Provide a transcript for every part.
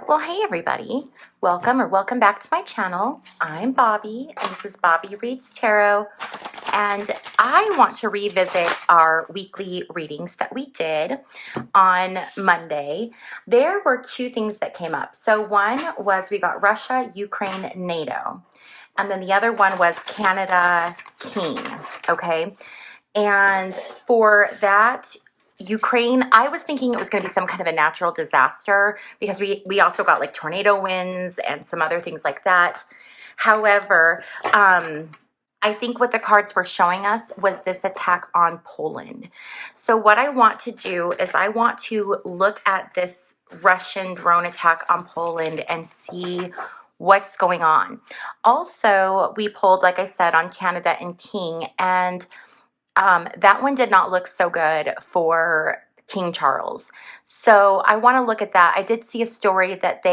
Well, hey everybody. Welcome back to my channel. I'm Bobbie, and this is Bobbie Reads Tarot. And I want to revisit our weekly readings that we did on Monday. There were two things that came up. So one was we got Russia, Ukraine, NATO. And then the other one was Canada, King. Okay. And for that, Ukraine, I was thinking it was going to be some kind of a natural disaster because we also got like tornado winds and some other things like that. However, I think what the cards were showing us was this attack on Poland. So what I want to do is I want to look at this Russian drone attack on Poland and see what's going on. Also, we pulled, like I said, on Canada and King, and that one did not look so good for King Charles. So I want to look at that. I did see a story that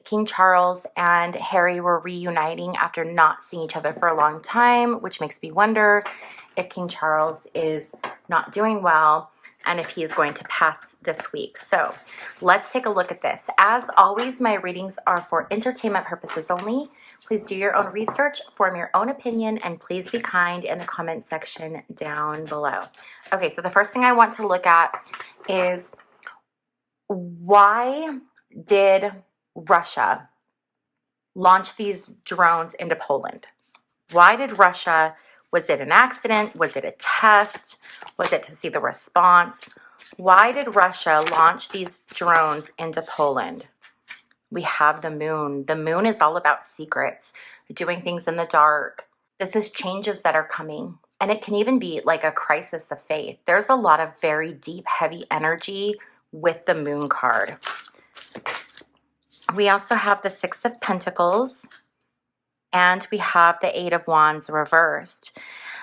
King Charles and Harry were reuniting after not seeing each other for a long time, which makes me wonder if King Charles is not doing well and if he is going to pass this week. So let's take a look at this. As always, my readings are for entertainment purposes only. Please do your own research, form your own opinion, and please be kind in the comment section down below. Okay, so the first thing I want to look at is why did Russia launch these drones into Poland? Why did Russia? Was it an accident? Was it a test? Was it to see the response? Why did Russia launch these drones into Poland? We have the moon. The moon is all about secrets, doing things in the dark. This is changes that are coming. And it can even be like a crisis of faith. There's a lot of very deep, heavy energy with the moon card. We also have the Six of Pentacles. And we have the Eight of Wands reversed.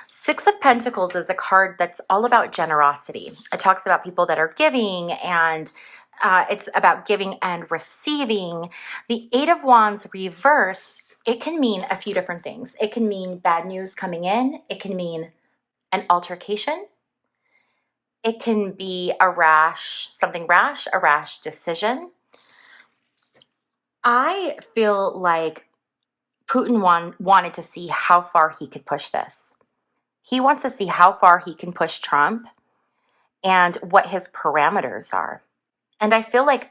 Six of Pentacles is a card that's all about generosity. It talks about people that are giving, and it's about giving and receiving. The Eight of Wands reversed, it can mean a few different things. It can mean bad news coming in. It can mean an altercation. It can be a rash decision. I feel like Putin wanted to see how far he could push this. He wants to see how far he can push Trump and what his parameters are. And I feel like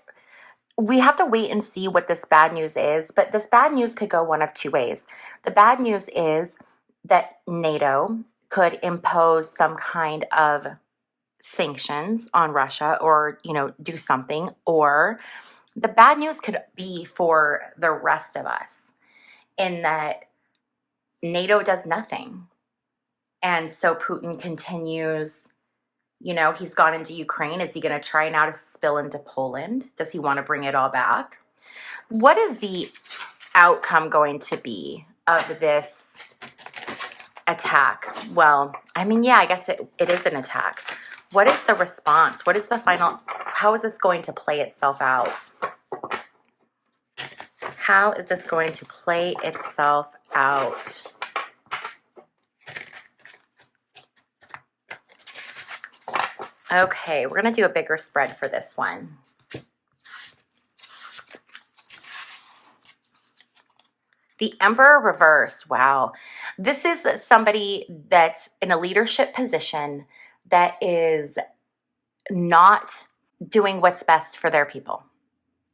we have to wait and see what this bad news is, but this bad news could go one of two ways. The bad news is that NATO could impose some kind of sanctions on Russia or, do something, or the bad news could be for the rest of us, in that NATO does nothing. And so Putin continues, he's gone into Ukraine. Is he going to try now to spill into Poland? Does he want to bring it all back? What is the outcome going to be of this attack? Well, I guess it is an attack. What is the response? What is the final? How is this going to play itself out? How is this going to play itself out? Okay, we're going to do a bigger spread for this one. The Emperor reversed. Wow. This is somebody that's in a leadership position that is not doing what's best for their people.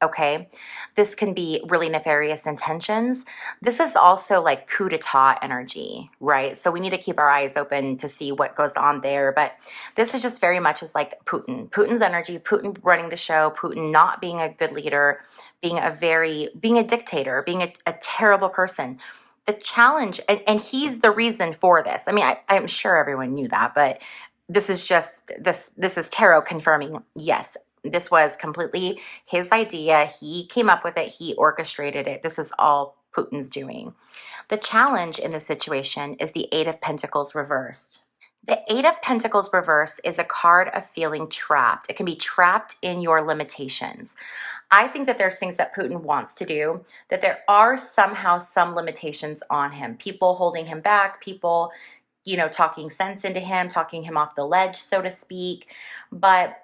Okay, this can be really nefarious intentions. This is also like coup d'etat energy, right? So we need to keep our eyes open to see what goes on there. But this is just very much as like Putin's energy, Putin running the show, Putin not being a good leader, being a dictator, being a terrible person. The challenge, and he's the reason for this. I'm sure everyone knew that, but this is just, this is tarot confirming, yes, this was completely his idea. He came up with it. He orchestrated it. This is all Putin's doing. The challenge in this situation is the Eight of Pentacles reversed. The Eight of Pentacles reversed is a card of feeling trapped. It can be trapped in your limitations. I think that there's things that Putin wants to do, that there are somehow some limitations on him. People holding him back, people, talking sense into him, talking him off the ledge, so to speak. But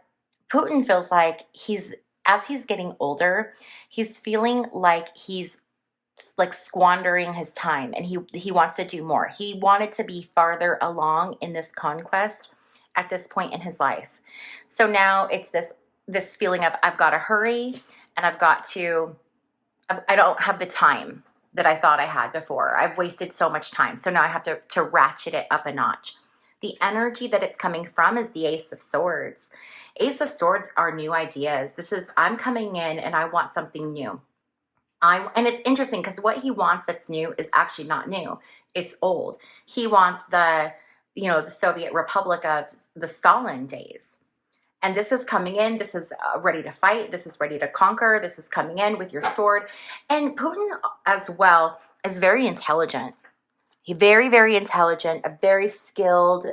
Putin feels like he's as he's getting older, he's feeling like he's like squandering his time, and he wants to do more. He wanted to be farther along in this conquest at this point in his life. So now it's this feeling of I've got to hurry, and I don't have the time that I thought I had before. I've wasted so much time. So now I have to ratchet it up a notch. The energy that it's coming from is the Ace of Swords. Ace of Swords are new ideas. This is, I'm coming in and I want something new. And it's interesting because what he wants that's new is actually not new. It's old. He wants the Soviet Republic of the Stalin days. And this is coming in. This is ready to fight. This is ready to conquer. This is coming in with your sword. And Putin as well is very intelligent. He's very, very intelligent, a very skilled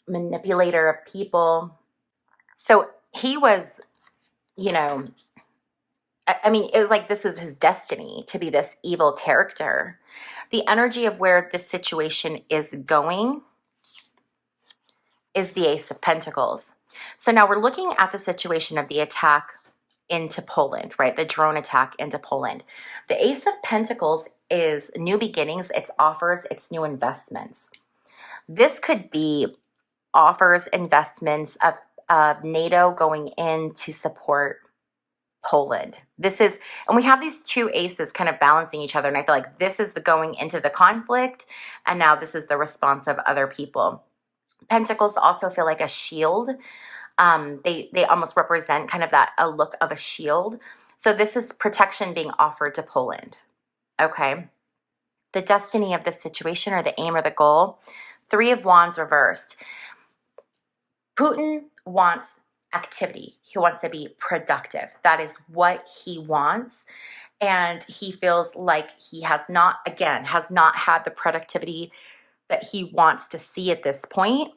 manipulator of people. So he was, I mean, it was like this is his destiny to be this evil character. The energy of where this situation is going is the Ace of Pentacles. So now we're looking at the situation of the attack into Poland, right? The drone attack into Poland. The Ace of Pentacles is new beginnings. It's offers, it's new investments. This could be offers, investments of NATO going in to support Poland. And we have these two aces kind of balancing each other. And I feel like this is the going into the conflict. And now this is the response of other people. Pentacles also feel like a shield. They almost represent kind of a look of a shield. So this is protection being offered to Poland. Okay. The destiny of this situation, or the aim or the goal. 3 of Wands reversed. Putin wants activity. He wants to be productive. That is what he wants. And he feels like he has not had the productivity that he wants to see at this point.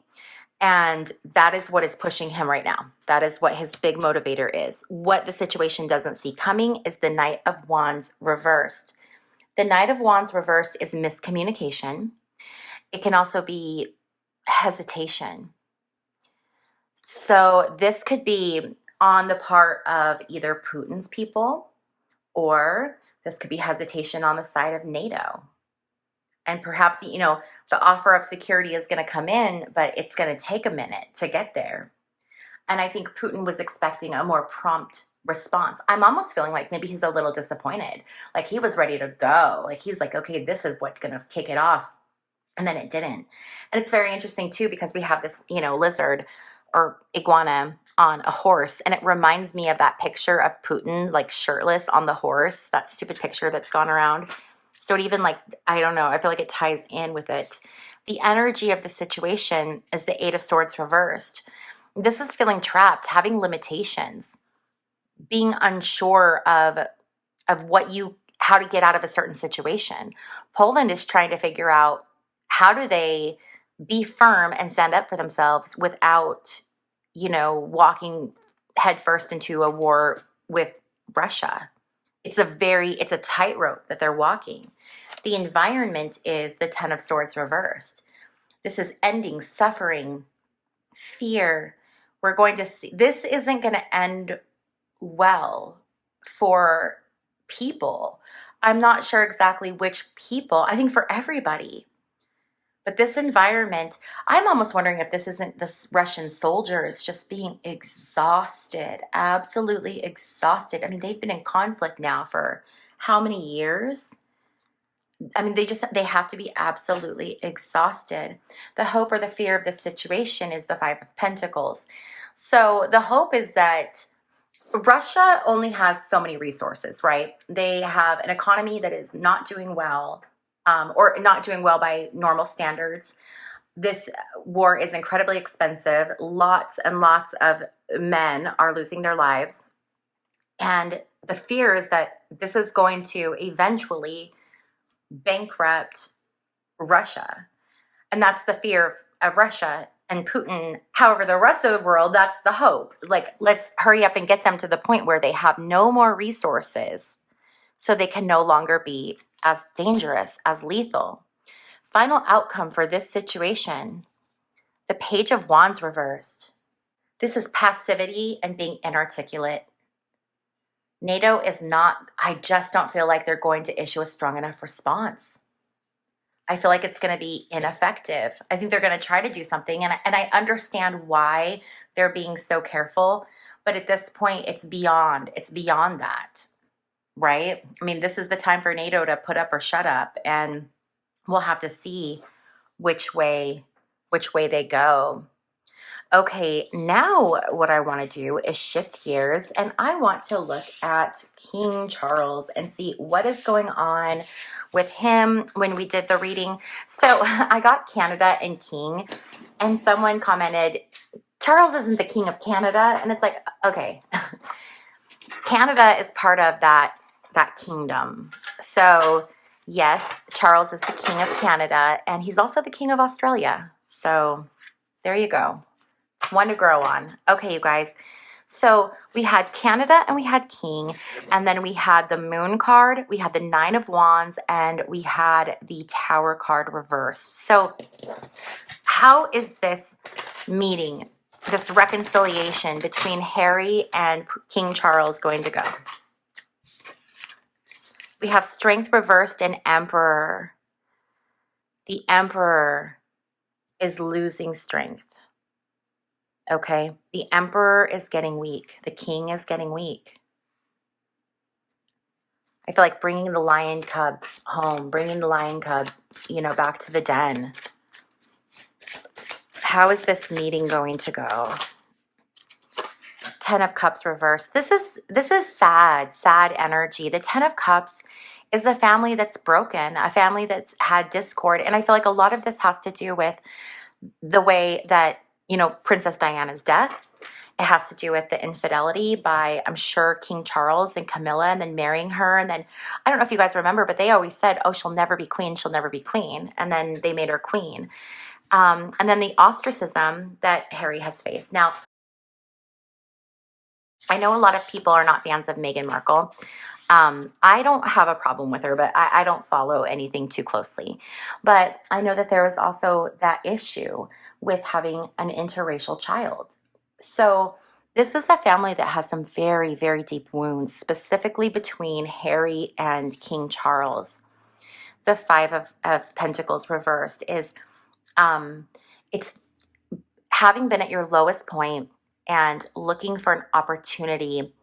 And that is what is pushing him right now. That is what his big motivator is. What the situation doesn't see coming is the Knight of Wands reversed. The Knight of Wands reversed is miscommunication. It can also be hesitation. So this could be on the part of either Putin's people, or this could be hesitation on the side of NATO. And perhaps, the offer of security is going to come in, but it's going to take a minute to get there. And I think Putin was expecting a more prompt response. I'm almost feeling like maybe he's a little disappointed. Like he was ready to go. Like he was like, okay, this is what's going to kick it off. And then it didn't. And it's very interesting too, because we have this, lizard or iguana on a horse. And it reminds me of that picture of Putin, like shirtless on the horse, that stupid picture that's gone around. So it even I don't know, I feel like it ties in with it. The energy of the situation is the 8 of Swords reversed. This is feeling trapped, having limitations, being unsure of how to get out of a certain situation. Poland is trying to figure out how do they be firm and stand up for themselves without, walking headfirst into a war with Russia. It's a tightrope that they're walking. The environment is the 10 of Swords reversed. This is ending, suffering, fear. We're going to see, this isn't going to end well for people. I'm not sure exactly which people. I think for everybody. But this environment, I'm almost wondering if this isn't the Russian soldiers just being exhausted, absolutely exhausted. I mean, they've been in conflict now for how many years? I mean, they have to be absolutely exhausted. The hope or the fear of this situation is the 5 of Pentacles. So the hope is that Russia only has so many resources, right? They have an economy that is not doing well. Or not doing well by normal standards. This war is incredibly expensive. Lots and lots of men are losing their lives. And the fear is that this is going to eventually bankrupt Russia. And that's the fear of Russia and Putin. However, the rest of the world, that's the hope. Like, let's hurry up and get them to the point where they have no more resources so they can no longer be as dangerous, as lethal. Final outcome for this situation, the Page of Wands reversed. This is passivity and being inarticulate. NATO is not, I just don't feel like they're going to issue a strong enough response. I feel like it's going to be ineffective. I think they're going to try to do something, and I understand why they're being so careful, but at this point, it's beyond that, right? I mean, this is the time for NATO to put up or shut up, and we'll have to see which way they go. Okay, now what I want to do is shift gears, and I want to look at King Charles and see what is going on with him when we did the reading. So I got Canada and King, and someone commented, Charles isn't the King of Canada, and it's like, okay, Canada is part of that kingdom. So yes, Charles is the King of Canada, and he's also the King of Australia. So there you go. One to grow on. Okay, you guys. So we had Canada and we had King, and then we had the Moon card, we had the Nine of Wands, and we had the Tower card reversed. So how is this meeting, this reconciliation between Harry and King Charles going to go? We have Strength reversed and Emperor. The Emperor is losing strength. Okay, the Emperor is getting weak. The King is getting weak. I feel like bringing the lion cub home, bringing the lion cub, back to the den. How is this meeting going to go? Ten of Cups reversed. This is sad energy. The Ten of Cups is a family that's broken, a family that's had discord, and I feel like a lot of this has to do with the way that Princess Diana's death. It has to do with the infidelity by, I'm sure, King Charles and Camilla, and then marrying her. And then, I don't know if you guys remember, but they always said, oh, she'll never be queen. She'll never be queen. And then they made her queen. And then the ostracism that Harry has faced. Now, I know a lot of people are not fans of Meghan Markle. I don't have a problem with her, but I don't follow anything too closely. But I know that there is also that issue with having an interracial child. So this is a family that has some very, very deep wounds, specifically between Harry and King Charles. The Five of Pentacles reversed is, it's having been at your lowest point and looking for an opportunity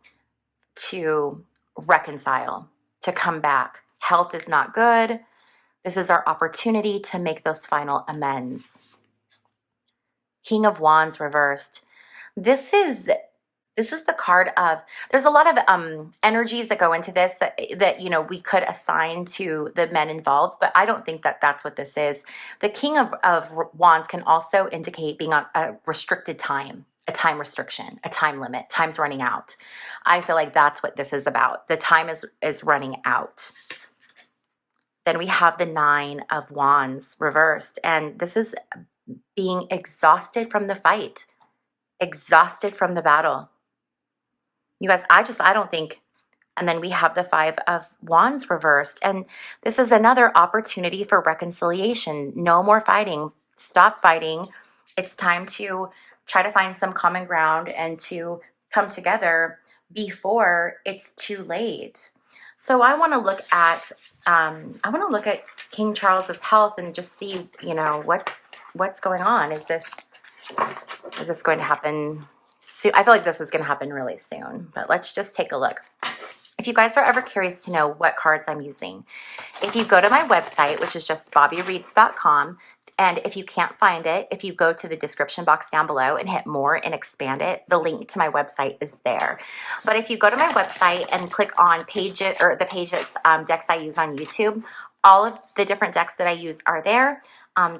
to reconcile, to come back. Health is not good. This is our opportunity to make those final amends. King of Wands reversed. This is the card of, there's a lot of energies that go into this that we could assign to the men involved, but I don't think that that's what this is. The King of Wands can also indicate being on a restricted time, a time restriction, a time limit. Time's running out. I feel like that's what this is about. The time is running out. Then we have the Nine of Wands reversed, and this is being exhausted from the fight, exhausted from the battle. You guys, I don't think, and then we have the Five of Wands reversed, and this is another opportunity for reconciliation. No more fighting. Stop fighting. It's time to try to find some common ground and to come together before it's too late. So I want to look at King Charles's health and just see, what's going on. Is this going to happen soon? I feel like this is going to happen really soon, but let's just take a look. If you guys are ever curious to know what cards I'm using, if you go to my website, which is just bobbiereads.com, and if you can't find it, if you go to the description box down below and hit more and expand it, the link to my website is there. But if you go to my website and click on pages, or the pages, decks I use on YouTube, all of the different decks that I use are there.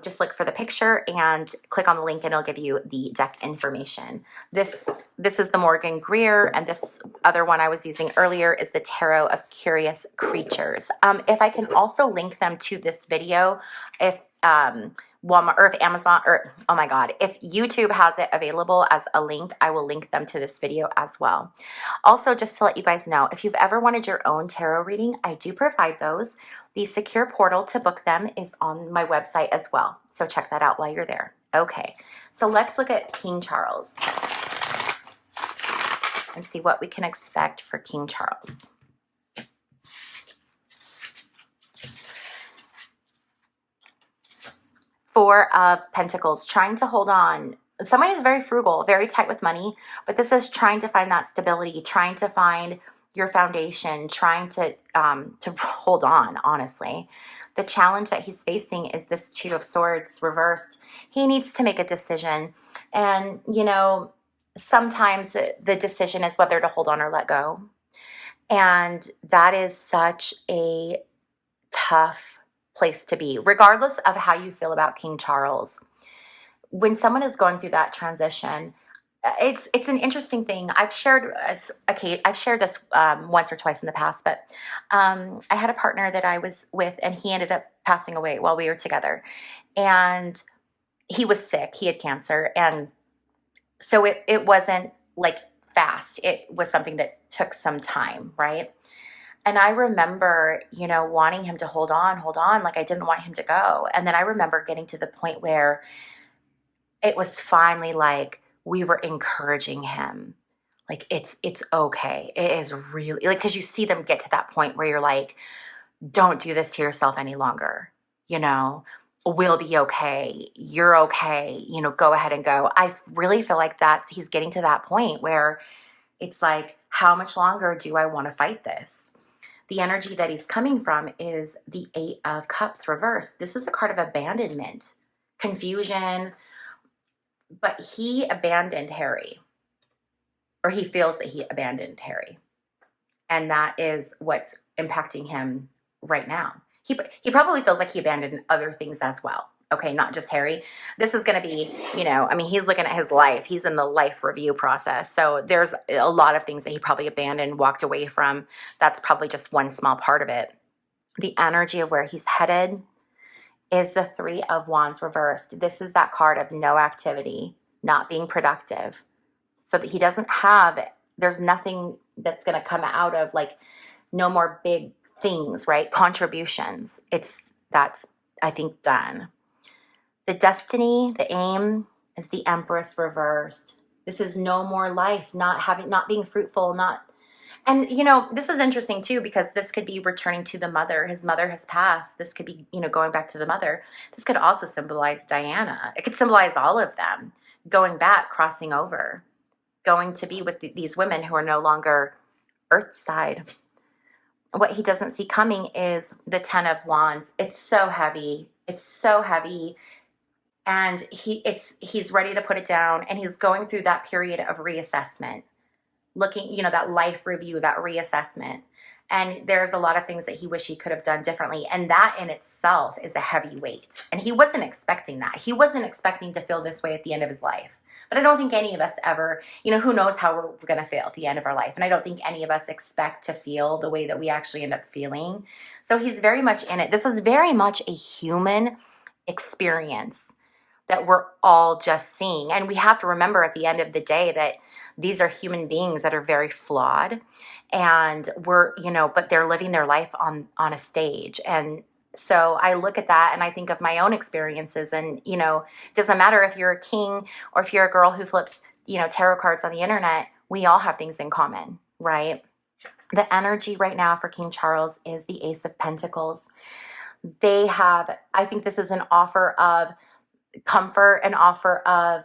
Just look for the picture and click on the link and it'll give you the deck information. This is the Morgan Greer, and this other one I was using earlier is the Tarot of Curious Creatures. If I can also link them to this video, if Walmart, or if Amazon, or oh my God, if YouTube has it available as a link, I will link them to this video as well. Also, just to let you guys know, if you've ever wanted your own tarot reading, I do provide those. The secure portal to book them is on my website as well. So check that out while you're there. Okay, so let's look at King Charles. and see what we can expect for King Charles. Four of Pentacles, trying to hold on. Someone is very frugal, very tight with money, but this is trying to find that stability, trying to find your foundation, trying to hold on, honestly. The challenge that he's facing is this Two of Swords reversed. He needs to make a decision. And, you know, sometimes the decision is whether to hold on or let go. And that is such a tough place to be, regardless of how you feel about King Charles. When someone is going through that transition, it's an interesting thing. I've shared this once or twice in the past, but I had a partner that I was with, and he ended up passing away while we were together. And he was sick. He had cancer. And so it wasn't like fast. It was something that took some time, right? And I remember, you know, wanting him to hold on. Like I didn't want him to go. And then I remember getting to the point where it was finally like we were encouraging him. Like, it's okay. It is really, like, because you see them get to that point where you're like, don't do this to yourself any longer. You know, we'll be okay. You're okay. You know, go ahead and go. I really feel like he's getting to that point where it's like, how much longer do I want to fight this? The energy that he's coming from is the Eight of Cups reversed. This is a card of abandonment, confusion, but he abandoned Harry, or he feels that he abandoned Harry. And that is what's impacting him right now. He probably feels like he abandoned other things as well. Okay, not just Harry. This is going to be, you know, I mean, he's looking at his life. He's in the life review process. So there's a lot of things that he probably abandoned, walked away from. That's probably just one small part of it. The energy of where he's headed is the Three of Wands reversed. This is that card of no activity, not being productive. So that he doesn't have, there's nothing that's going to come out of, like, no more big things, right? Contributions. That's, I think, done. The destiny, the aim is the Empress reversed. This is no more life, not being fruitful, and, you know, this is interesting too, because this could be returning to the mother. His mother has passed. This could be, you know, going back to the mother. This could also symbolize Diana. It could symbolize all of them going back, crossing over, going to be with these women who are no longer earth side. What he doesn't see coming is the Ten of Wands. It's so heavy. It's so heavy. And he's ready to put it down, and he's going through that period of reassessment, looking, you know, that life review, that reassessment. And there's a lot of things that he wish he could have done differently. And that in itself is a heavy weight. And he wasn't expecting that. He wasn't expecting to feel this way at the end of his life. But I don't think any of us ever, you know, who knows how we're going to feel at the end of our life. And I don't think any of us expect to feel the way that we actually end up feeling. So he's very much in it. This is very much a human experience that we're all just seeing. And we have to remember at the end of the day that these are human beings that are very flawed, and we're, you know, but they're living their life on a stage. And so I look at that and I think of my own experiences, and, you know, it doesn't matter if you're a king or if you're a girl who flips, you know, tarot cards on the internet, we all have things in common, right? The energy right now for King Charles is the Ace of Pentacles. I think this is an offer of comfort, an offer of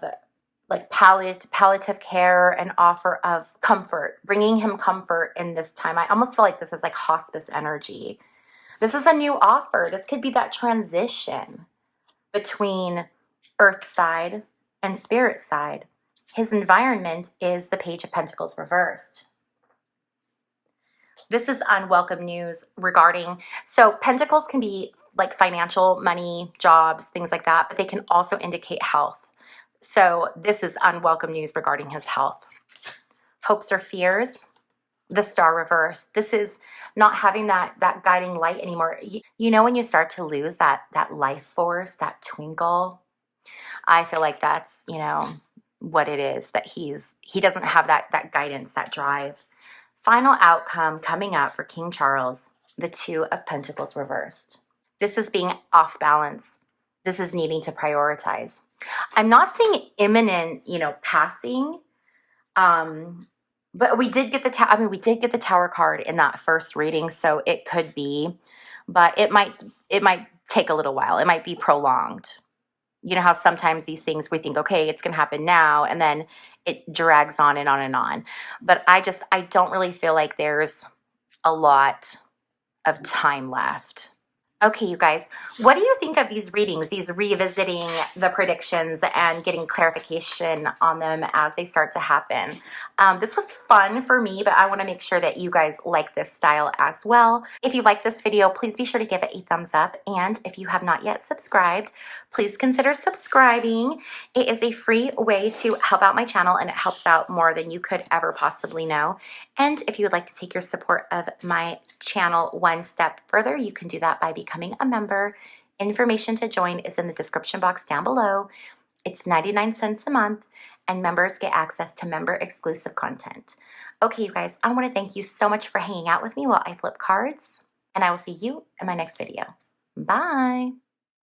like palliative care, an offer of comfort, bringing him comfort in this time. I almost feel like this is like hospice energy. This is a new offer. This could be that transition between earth side and spirit side. His environment is the Page of Pentacles reversed. This is unwelcome news regarding, so Pentacles can be like financial, money, jobs, things like that, but they can also indicate health. So this is unwelcome news regarding his health. Hopes or fears, the Star reverse. This is not having that guiding light anymore. You know, when you start to lose that life force, that twinkle, I feel like that's, you know, what it is, that he doesn't have that guidance, that drive. Final outcome coming up for King Charles, the Two of Pentacles reversed. This is being off balance. This is needing to prioritize. I'm not seeing imminent, you know, passing. But we did get the I mean, we did get the Tower card in that first reading, so it could be, but it might take a little while. It might be prolonged. You know how sometimes these things we think, okay, it's going to happen now, and then it drags on and on and on. But I don't really feel like there's a lot of time left. Okay, you guys, what do you think of these readings, these revisiting the predictions and getting clarification on them as they start to happen? This was fun for me, but I want to make sure that you guys like this style as well. If you like this video, please be sure to give it a thumbs up. And if you have not yet subscribed, please consider subscribing. It is a free way to help out my channel, and it helps out more than you could ever possibly know. And if you would like to take your support of my channel one step further, you can do that by becoming a member. Information to join is in the description box down below. It's 99 cents a month, and members get access to member exclusive content. Okay, you guys, I want to thank you so much for hanging out with me while I flip cards, and I will see you in my next video. Bye.